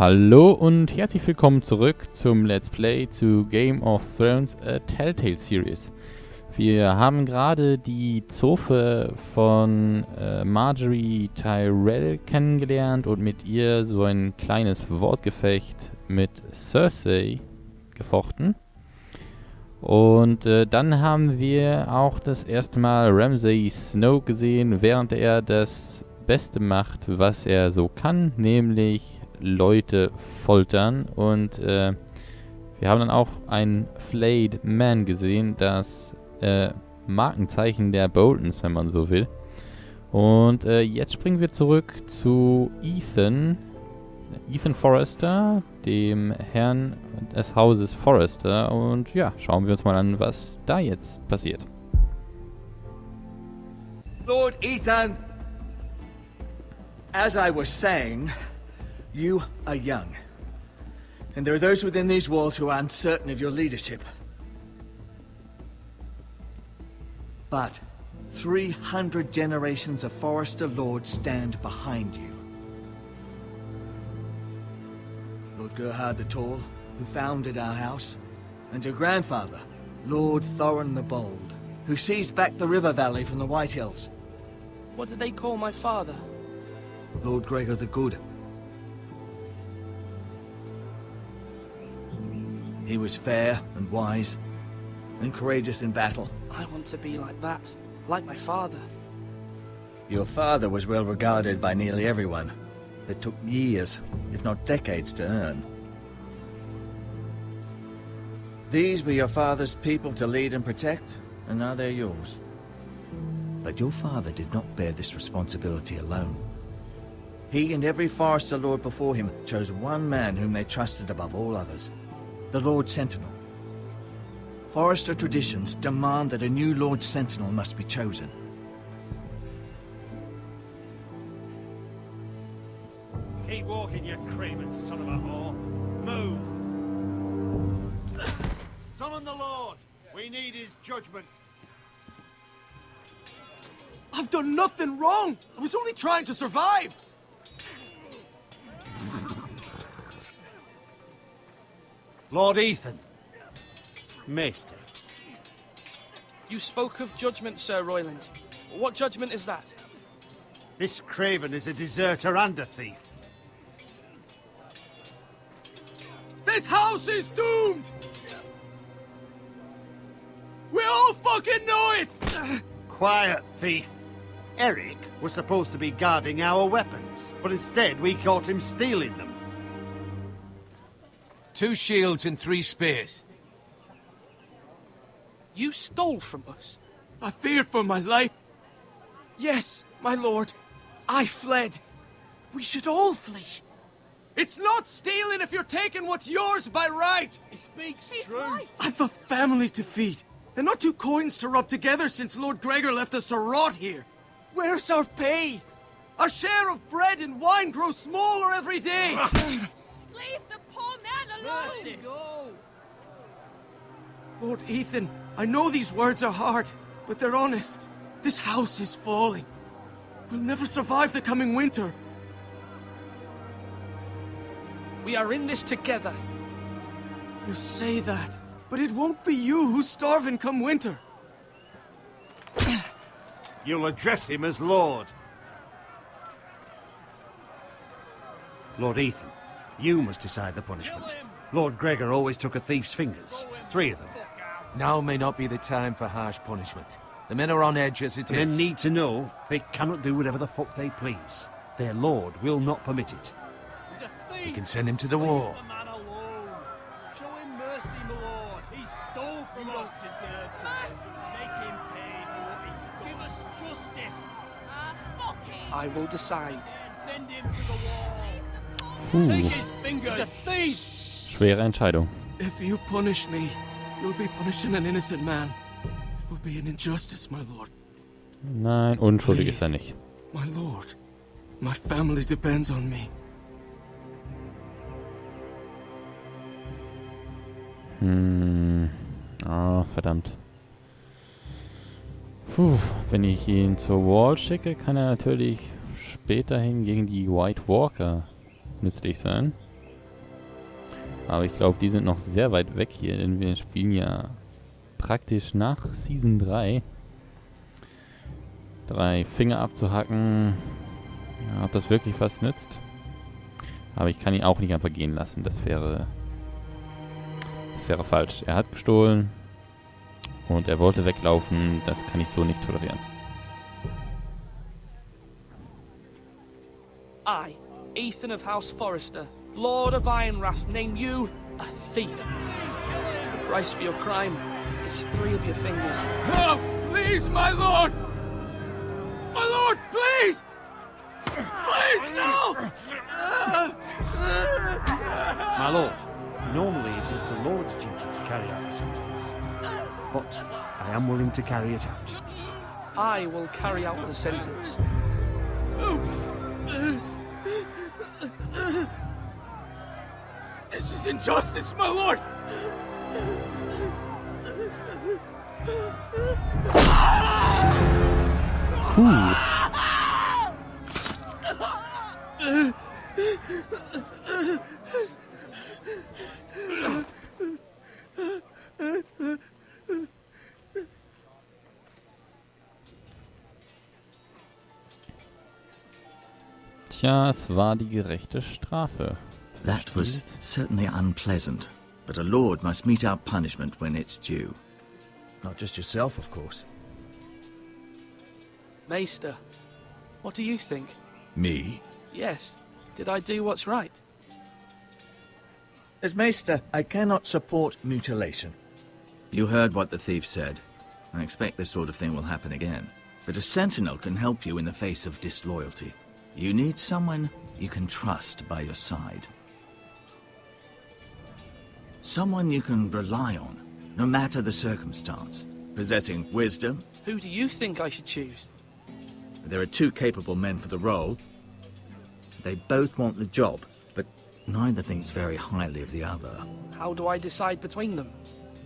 Hallo und herzlich willkommen zurück zum Let's Play zu Game of Thrones A Telltale Series. Wir haben gerade die Zofe von Marjorie Tyrell kennengelernt und mit ihr so ein kleines Wortgefecht mit Cersei gefochten. Und dann haben wir auch das erste Mal Ramsay Snow gesehen, während er das Beste macht, was er so kann, nämlich Leute foltern. Und wir haben dann auch ein Flayed Man gesehen, das Markenzeichen der Boltons, wenn man so will. Und jetzt springen wir zurück zu Ethan Forrester, dem Herrn des Hauses Forrester. Und ja, schauen wir uns mal an, was da jetzt passiert. Lord Ethan, as I was saying, you are young. And there are those within these walls who are uncertain of your leadership. But 300 generations of Forrester lords stand behind you. Lord Gerhard the Tall, who founded our house, and your grandfather, Lord Thorin the Bold, who seized back the river valley from the White Hills. What did they call my father? Lord Gregor the Good. He was fair and wise, and courageous in battle. I want to be like that, like my father. Your father was well regarded by nearly everyone. It took years, if not decades, to earn. These were your father's people to lead and protect, and now they're yours. But your father did not bear this responsibility alone. He and every Forrester Lord before him chose one man whom they trusted above all others, the Lord Sentinel. Forrester traditions demand that a new Lord Sentinel must be chosen. Keep walking, you craven son of a whore. Move! Summon the Lord! We need his judgment. I've done nothing wrong! I was only trying to survive! Lord Ethan. Maester. You spoke of judgment, Sir Royland. What judgment is that? This craven is a deserter and a thief. This house is doomed! We all fucking know it! Quiet, thief. Eric was supposed to be guarding our weapons, but instead we caught him stealing them. 2 shields and 3 spears. You stole from us. I feared for my life. Yes, my lord. I fled. We should all flee. It's not stealing if you're taking what's yours by right. He speaks truth. I've a family to feed, and not 2 coins to rub together since Lord Gregor left us to rot here. Where's our pay? Our share of bread and wine grows smaller every day. Leave the poor man alone! Mercy. Go. Lord Ethan, I know these words are hard, but they're honest. This house is falling. We'll never survive the coming winter. We are in this together. You say that, but it won't be you who's starving come winter. You'll address him as Lord. Lord Ethan, you must decide the punishment. Lord Gregor always took a thief's fingers. 3 of them. Now may not be the time for harsh punishment. The men are on edge as it The men is. need to know they cannot do whatever the fuck they please. Their lord will not permit it. We can send him to the war. The man alone. Show him mercy, my lord. He stole from us. Make him pay for what he stole. Give us justice. Fuck it! I will decide. Send him to the wall. Puh, Take his fingers. He's a thief. schwere Entscheidung. If you punish me, you'll be punishing an innocent man. It will be an injustice, my lord. Nein, unschuldig ist er nicht. My lord, my family depends on me. Ah, verdammt. Puh, wenn ich ihn zur Wall schicke, kann er natürlich späterhin gegen die White Walker nützlich sein. Aber ich glaube, die sind noch sehr weit weg hier, denn wir spielen ja praktisch nach Season 3. 3 Finger abzuhacken, ja, ob das wirklich was nützt. Aber ich kann ihn auch nicht einfach gehen lassen, das wäre falsch. Er hat gestohlen und er wollte weglaufen, das kann ich so nicht tolerieren. I, Ethan of House Forrester, Lord of Ironwrath, name you a thief. The price for your crime is 3 of your fingers. No, please, my lord! My lord, please! Please, no! My lord, normally it is the Lord's duty to carry out the sentence, but I am willing to carry it out. I will carry out the sentence. This is injustice, my lord! Tja, es war die gerechte Strafe. That was certainly unpleasant, but a lord must mete out punishment when it's due. Not just yourself, of course. Maester, what do you think? Me? Yes, did I do what's right? As Maester, I cannot support mutilation. You heard what the thief said. I expect this sort of thing will happen again. But a sentinel can help you in the face of disloyalty. You need someone you can trust by your side. Someone you can rely on, no matter the circumstance. Possessing wisdom. Who do you think I should choose? There are 2 capable men for the role. They both want the job, but neither thinks very highly of the other. How do I decide between them?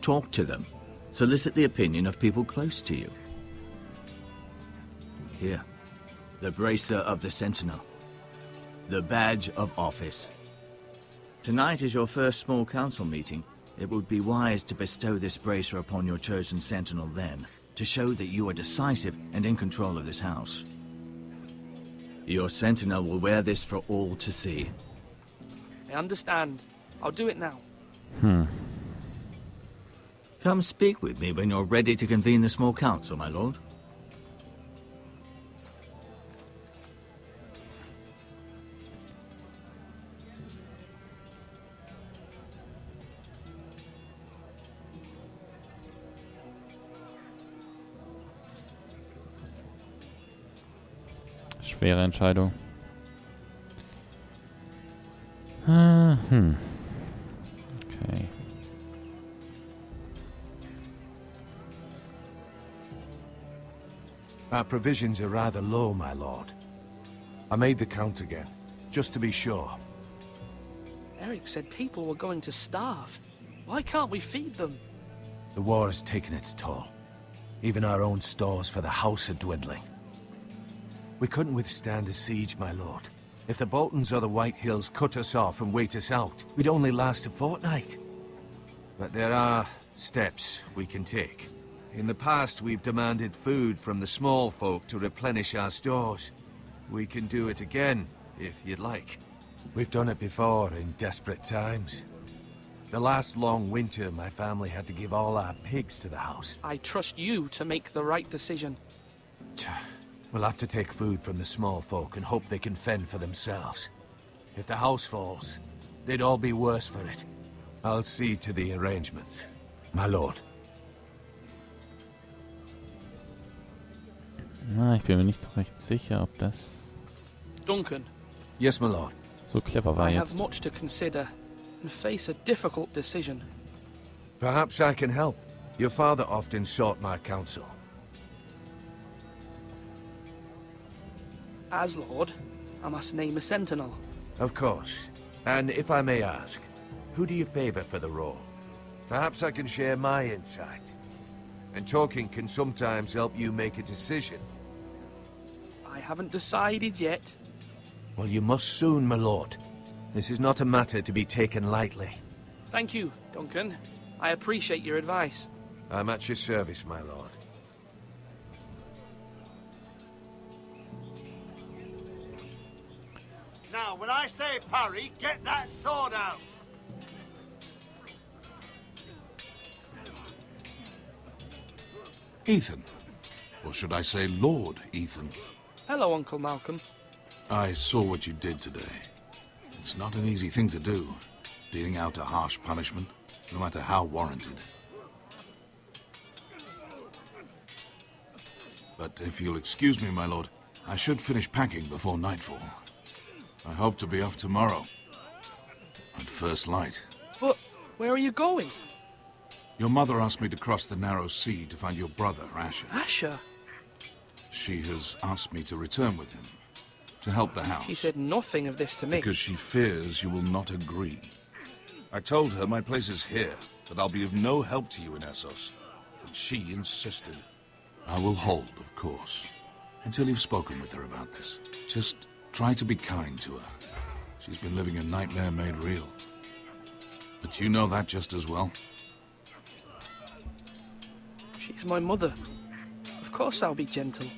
Talk to them. Solicit the opinion of people close to you. Here. The bracer of the Sentinel. The badge of office. Tonight is your first small council meeting. It would be wise to bestow this bracer upon your chosen Sentinel then, to show that you are decisive and in control of this house. Your Sentinel will wear this for all to see. I understand. I'll do it now. Come speak with me when you're ready to convene the small council, my lord. Schwere Entscheidung. Okay. Our provisions are rather low, my lord. I made the count again, just to be sure. Eric said people were going to starve. Why can't we feed them? The war has taken its toll. Even our own stores for the house are dwindling. We couldn't withstand a siege, my lord. If the Boltons or the White Hills cut us off and wait us out, we'd only last a fortnight. But there are steps we can take. In the past, we've demanded food from the small folk to replenish our stores. We can do it again, if you'd like. We've done it before in desperate times. The last long winter, my family had to give all our pigs to the house. I trust you to make the right decision. We'll have to take food from the small folk and hope they can fend for themselves. If the house falls, they'd all be worse for it. I'll see to the arrangements, my lord. Na, ich bin mir nicht so recht sicher, ob das Duncan, Yes, my lord. so clever war I jetzt. have much to consider and face a difficult decision. Perhaps I can help. Your father often sought my counsel. As Lord, I must name a sentinel. Of course. And if I may ask, who do you favor for the role? Perhaps I can share my insight. And talking can sometimes help you make a decision. I haven't decided yet. Well, you must soon, my lord. This is not a matter to be taken lightly. Thank you, Duncan. I appreciate your advice. I'm at your service, my lord. Now, when I say parry, get that sword out. Ethan. Or should I say Lord Ethan? Hello, Uncle Malcolm. I saw what you did today. It's not an easy thing to do, dealing out a harsh punishment, no matter how warranted. But if you'll excuse me, my lord, I should finish packing before nightfall. I hope to be off tomorrow. At first light. But where are you going? Your mother asked me to cross the narrow sea to find your brother, Asher. Asher? She has asked me to return with him, to help the house. She said nothing of this to me. Because she fears you will not agree. I told her my place is here, that I'll be of no help to you in Essos. But she insisted. I will hold, of course, until you've spoken with her about this. Just try to be kind to her. She's been living a nightmare made real. But you know that just as well. She's my mother. Of course I'll be gentle.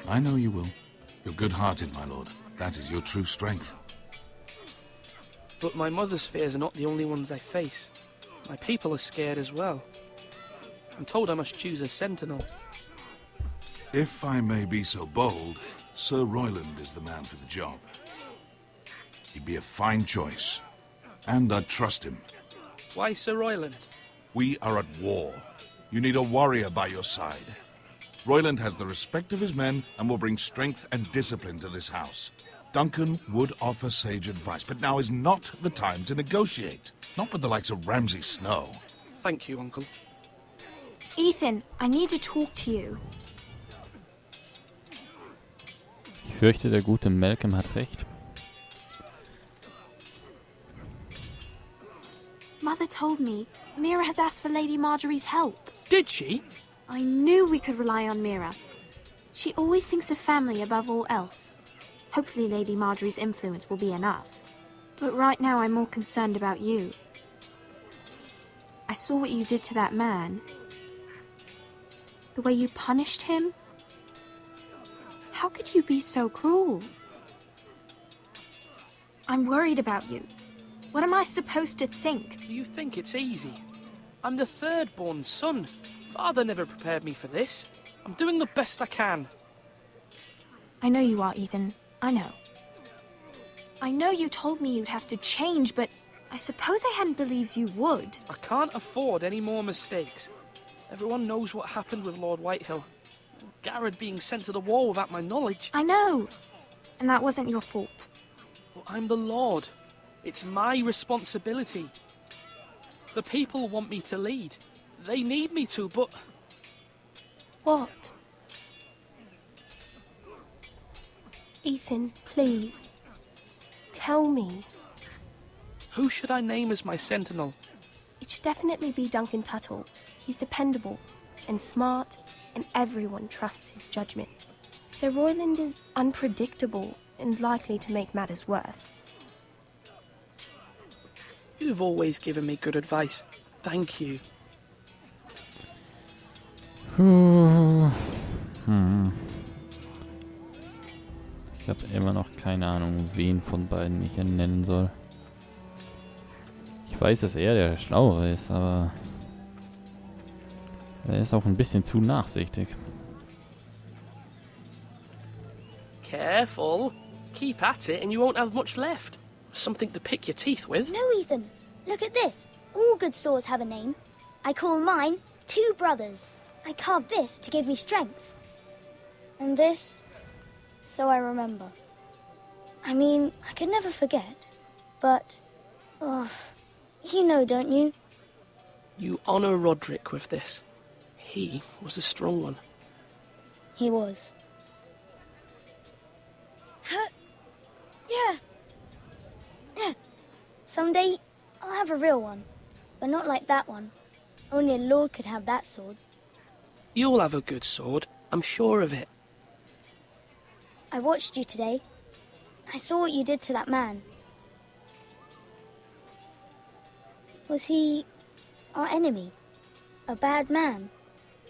I know you will. You're good-hearted, my lord. That is your true strength. But my mother's fears are not the only ones I face. My people are scared as well. I'm told I must choose a sentinel. If I may be so bold, Sir Royland is the man for the job. He'd be a fine choice. And I'd trust him. Why Sir Royland? We are at war. You need a warrior by your side. Royland has the respect of his men and will bring strength and discipline to this house. Duncan would offer sage advice, but now is not the time to negotiate. Not with the likes of Ramsay Snow. Thank you, Uncle. Ethan, I need to talk to you. Ich fürchte, der gute Malcolm hat recht. Mother told me Mira has asked for Lady Marjorie's help. Did she? I knew we could rely on Mira. She always thinks of family above all else. Hopefully Lady Marjorie's influence will be enough. But right now I'm more concerned about you. I saw what you did to that man. The way you punished him. How could you be so cruel? I'm worried about you. What am I supposed to think? Do you think it's easy? I'm the third-born son. Father never prepared me for this. I'm doing the best I can. I know you are, Ethan. I know. I know you told me you'd have to change, but I suppose I hadn't believed you would. I can't afford any more mistakes. Everyone knows what happened with Lord Whitehill. Garrett being sent to the war without my knowledge. I know. And that wasn't your fault. Well, I'm the Lord. It's my responsibility. The people want me to lead. They need me to, but... What? Ethan, please. Tell me. Who should I name as my sentinel? It should definitely be Duncan Tuttle. He's dependable and smart, and everyone trusts his judgment. Sir Royland is unpredictable and likely to make matters worse. You've always given me good advice. Thank you. Ich habe immer noch keine Ahnung, wen von beiden ich hier nennen soll. Ich weiß, dass er der Schlauere ist, aber er ist auch ein bisschen zu nachsichtig. Careful. Keep at it and you won't have much left. Something to pick your teeth with. No, Ethan. Look at this. All good swords have a name. I call mine Two Brothers. I carved this to give me strength. And this, so I remember. I mean, I could never forget. But, you know, don't you? You honor Roderick with this. He was a strong one. He was. Yeah. Someday, I'll have a real one. But not like that one. Only a lord could have that sword. You'll have a good sword. I'm sure of it. I watched you today. I saw what you did to that man. Was he our enemy? A bad man?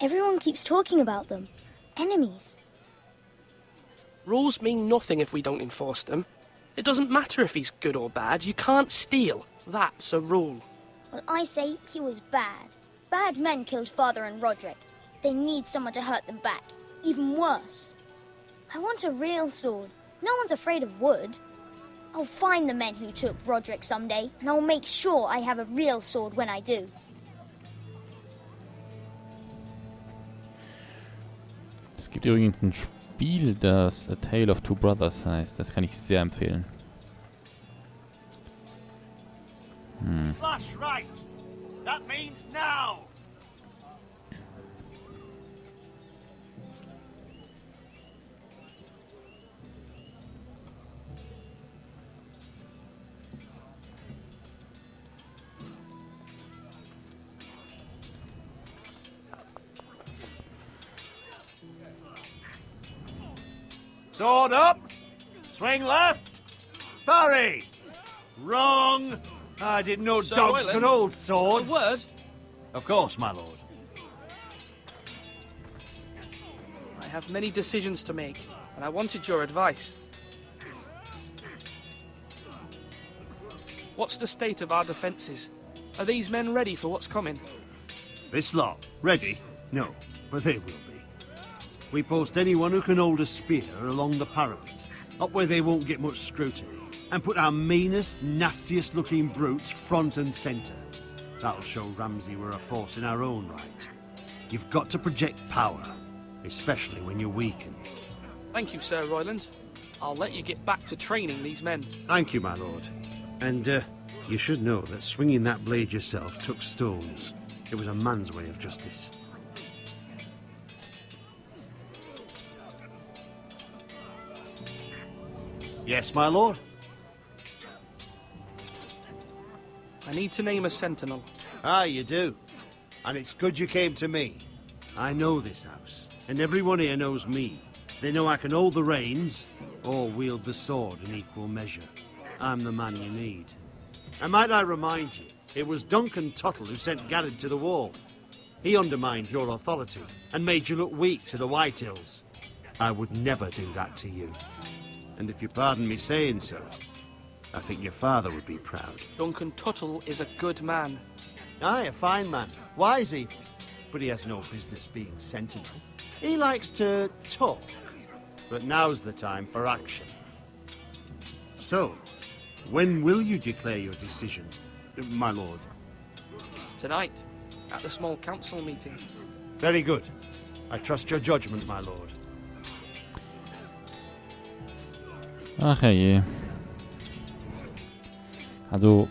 Everyone keeps talking about them. Enemies. Rules mean nothing if we don't enforce them. It doesn't matter if he's good or bad. You can't steal. That's a rule. Well, I say he was bad. Bad men killed Father and Roderick. They need someone to hurt them back. Even worse. I want a real sword. No one's afraid of wood. I'll find the men who took Roderick someday, and I'll make sure I have a real sword when I do. Es gibt übrigens ein Spiel, das A Tale of Two Brothers heißt. Das kann ich sehr empfehlen. Slash right. That means now. Sword up. Swing left. Parry. Wrong. I didn't know Sir dogs Royland? could hold swords. A word? Of course, my lord. I have many decisions to make, and I wanted your advice. What's the state of our defences? Are these men ready for what's coming? This lot, ready? No, but they will be. We post anyone who can hold a spear along the parapet, up where they won't get much scrutiny, and put our meanest, nastiest looking brutes front and centre. That'll show Ramsay we're a force in our own right. You've got to project power, especially when you're weakened. Thank you, Sir Royland. I'll let you get back to training these men. Thank you, my lord. And, you should know that swinging that blade yourself took stones. It was a man's way of justice. Yes, my lord. I need to name a sentinel. Ah, you do. And it's good you came to me. I know this house, and everyone here knows me. They know I can hold the reins, or wield the sword in equal measure. I'm the man you need. And might I remind you, it was Duncan Tuttle who sent Garrett to the wall. He undermined your authority, and made you look weak to the Whitehills. I would never do that to you. And if you pardon me saying so, I think your father would be proud. Duncan Tuttle is a good man. Aye, a fine man. Wise even. But he has no business being sentinel. He likes to talk. But now's the time for action. So, when will you declare your decision, my lord? Tonight, at the small council meeting. Very good. I trust your judgment, my lord. Ach herrje. Also,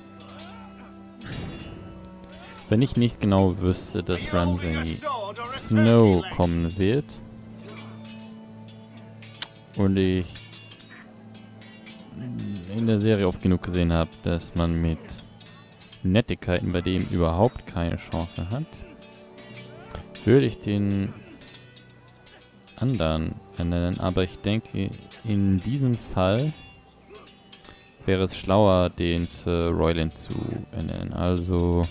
wenn ich nicht genau wüsste, dass Ramsay Snow kommen wird und ich in der Serie oft genug gesehen habe, dass man mit Nettigkeiten bei dem überhaupt keine Chance hat, würde ich den anderen ernennen, aber ich denke, in diesem Fall wäre es schlauer, den Sir Royland zu ernennen. Also,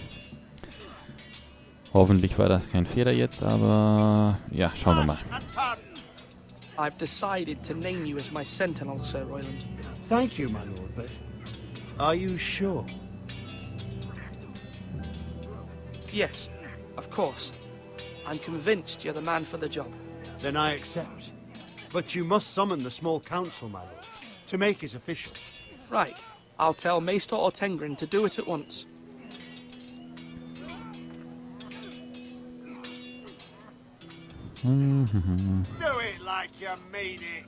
hoffentlich war das kein Fehler jetzt, aber ja, schauen wir mal. I've decided to name you as my sentinel, Sir Royland. Thank you, my lord, but are you sure? Yes, of course. I'm convinced you're the man for the job. Then I accept. But you must summon the small council, my lord, to make it official. Right. I'll tell Maester Ortengrin to do it at once. Do it like you mean it.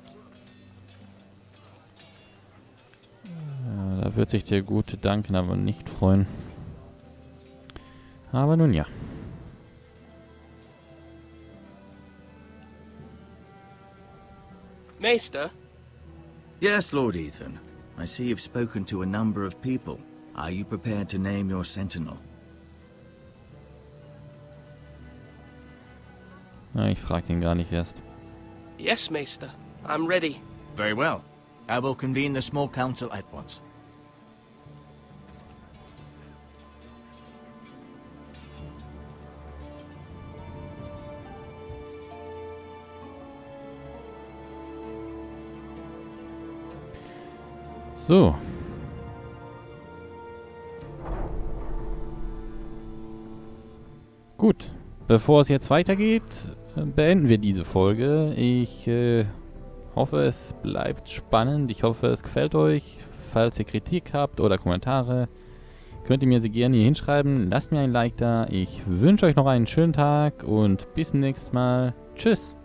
Ja, da wird sich der gute Duncan aber nicht freuen. Aber nun ja. Maester? Yes, Lord Ethan. I see you've spoken to a number of people. Are you prepared to name your sentinel? Na, ich frag den gar nicht erst. Yes, Maester. I'm ready. Very well. I will convene the small council at once. So. Gut, bevor es jetzt weitergeht, beenden wir diese Folge. Ich hoffe, es bleibt spannend. Ich hoffe, es gefällt euch. Falls ihr Kritik habt oder Kommentare, könnt ihr mir sie gerne hier hinschreiben. Lasst mir ein Like da. Ich wünsche euch noch einen schönen Tag und bis zum nächsten Mal. Tschüss.